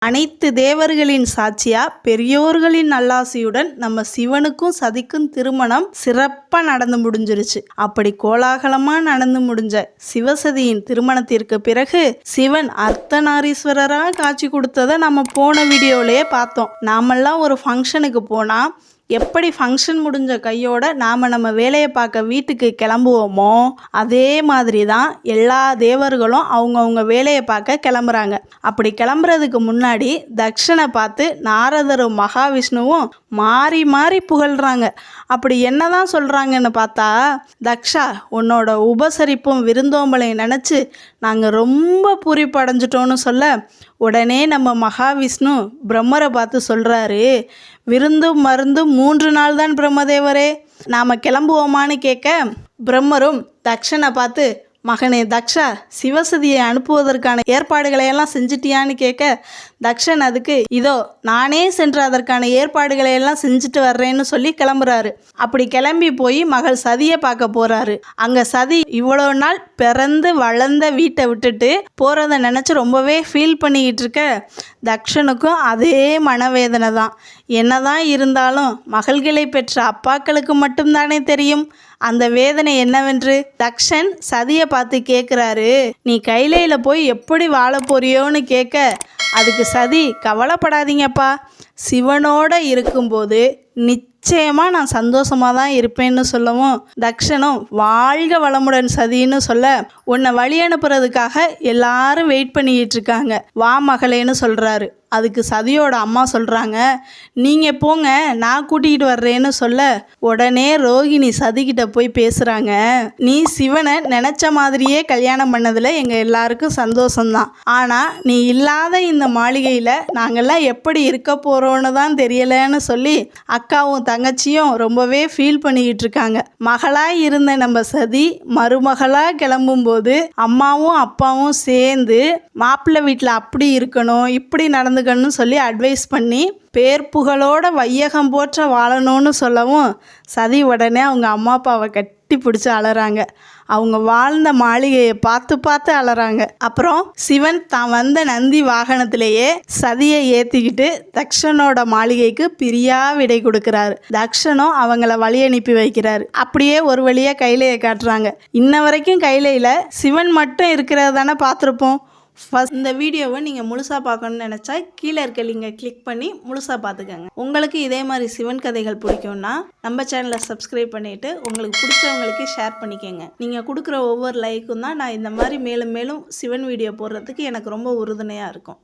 அனைத்து தேவர்களின் சாட்சியா பெரியோர்களின் நல்லாசியுடன் நம்ம சிவனுக்கும் சதிக்கும் திருமணம் சிறப்பாக நடந்து முடிஞ்சிருச்சு. அப்படி கோலாகலமா நடந்து முடிஞ்ச சிவசதியின் திருமணத்திற்கு பிறகு சிவன் அர்த்தநாரீஸ்வரராக காட்சி கொடுத்ததை நம்ம போன வீடியோலயே பார்த்தோம். நாமெல்லாம் ஒரு ஃபங்க்ஷனுக்கு போனா எப்படி ஃபங்க்ஷன் முடிஞ்ச கையோட நாம் நம்ம வேலையை பார்க்க வீட்டுக்கு கிளம்புவோமோ அதே மாதிரி தான் எல்லா தேவர்களும் அவங்கவுங்க வேலையை பார்க்க கிளம்புறாங்க. அப்படி கிளம்புறதுக்கு முன்னாடி தக்ஷனை பார்த்து நாரதரும் மகாவிஷ்ணுவும் மாறி மாறி புகழ்கிறாங்க. அப்படி என்னதான் சொல்கிறாங்கன்னு பார்த்தா, தக்ஷா உன்னோட உபசரிப்பும் விருந்தோம்பலையும் நினச்சி நாங்கள் ரொம்ப பூரிப்படைஞ்சிட்டோன்னு சொல்ல, உடனே நம்ம மகாவிஷ்ணு பிரம்மரை பார்த்து சொல்கிறாரு, விருந்தும் மருந்தும் 3 நாள் தான் பிரம்மதேவரே, நாம் கிளம்புவோமான்னு கேட்க, பிரம்மரும் தக்ஷனை பார்த்து, மகனே தக்ஷா சிவசதியை அனுப்புவதற்கான ஏற்பாடுகளையெல்லாம் செஞ்சிட்டியான்னு கேட்க, தக்ஷன் அதுக்கு இதோ நானே சென்று அதற்கான ஏற்பாடுகளையெல்லாம் செஞ்சுட்டு வர்றேன்னு சொல்லி கிளம்புறாரு. அப்படி கிளம்பி போய் மகள் சதியை பார்க்க போகிறாரு. அங்கே சதி இவ்வளோ நாள் பிறந்து வளர்ந்த வீட்டை விட்டுட்டு போகிறத நினச்சி ரொம்பவே ஃபீல் பண்ணிக்கிட்டு இருக்க தக்ஷனுக்கும் அதே மனவேதனை தான். என்னதான் இருந்தாலும் மகள்களை பெற்ற அப்பாக்களுக்கு மட்டும்தானே தெரியும் அந்த வேதனை என்னவென்று. தக்ஷன் சதியை பார்த்து கேட்குறாரு, நீ கைலையில் போய் எப்படி வாழ போறியோன்னு கேட்க, அதுக்கு சதி கவலைப்படாதீங்கப்பா, சிவனோட இருக்கும்போது நிச்சயமாக நான் சந்தோஷமாக தான் இருப்பேன்னு சொல்லவும், தக்ஷனும் வாழ்க வளமுடன் சதின்னு சொல்ல, உன்னை வழி அனுப்புறதுக்காக எல்லாரும் வெயிட் பண்ணிக்கிட்டு இருக்காங்க, வா மகளேன்னு சொல்கிறாரு. அதுக்கு சதியோட அம்மா சொல்கிறாங்க, நீங்கள் போங்க நான் கூட்டிகிட்டு வர்றேன்னு சொல்ல, உடனே ரோகிணி சதிக்கிட்ட போய் பேசுகிறாங்க, நீ சிவனை நினச்ச மாதிரியே கல்யாணம் பண்ணதில் எங்கள் எல்லாருக்கும் சந்தோஷம்தான், ஆனால் நீ இல்லாத இந்த மாளிகையில் நாங்கள்லாம் எப்படி இருக்க போகிறோன்னு தான் தெரியலைன்னு சொல்லி அக்காவும் தங்கச்சியும் ரொம்பவே ஃபீல் பண்ணிக்கிட்டு இருக்காங்க. மகளாக இருந்த நம்ம சதி மருமகளாக கிளம்பும்போது அம்மாவும் அப்பாவும் சேர்ந்து மாப்பிள்ளை வீட்டில் அப்படி இருக்கணும் இப்படி நடந்துக்கணும்னு சொல்லி அட்வைஸ் பண்ணி பேர் புகழோட வையகம் போற்ற வாழணும்னு சொல்லவும், சதி உடனே அவங்க அம்மா அப்பாவை கட்டி பிடிச்சி அலறாங்க. அவங்க வாழ்ந்த மாளிகையை பார்த்து பார்த்து அலறாங்க. அப்புறம் சிவன் தான் வந்த நந்தி வாகனத்திலேயே சதியை ஏற்றிக்கிட்டு தக்ஷனோட மாளிகைக்கு பிரியா விடை கொடுக்குறாரு. தக்ஷனும் அவங்கள வழி அனுப்பி வைக்கிறாரு. அப்படியே ஒரு வழியாக கைலையை காட்டுறாங்க. இன்ன வரைக்கும் கைலையில் சிவன் மட்டும் இருக்கிறத தானே பார்த்துருப்போம். ஃபஸ்ட் இந்த வீடியோவை நீங்கள் முழுசாக பார்க்கணுன்னு நினச்சா கீழே இருக்க லிங்கை கிளிக் பண்ணி முழுசாக பார்த்துக்கோங்க. உங்களுக்கு இதே மாதிரி சிவன் கதைகள் பிடிக்கும்னா நம்ம சேனலை சப்ஸ்கிரைப் பண்ணிவிட்டு உங்களுக்கு பிடிச்சவங்களுக்கு ஷேர் பண்ணிக்கோங்க. நீங்கள் கொடுக்குற ஒவ்வொரு லைக்கும் தான் நான் இந்த மாதிரி மேலும் மேலும் சிவன் வீடியோ போடுறதுக்கு எனக்கு ரொம்ப உறுதுணையாக இருக்கும்.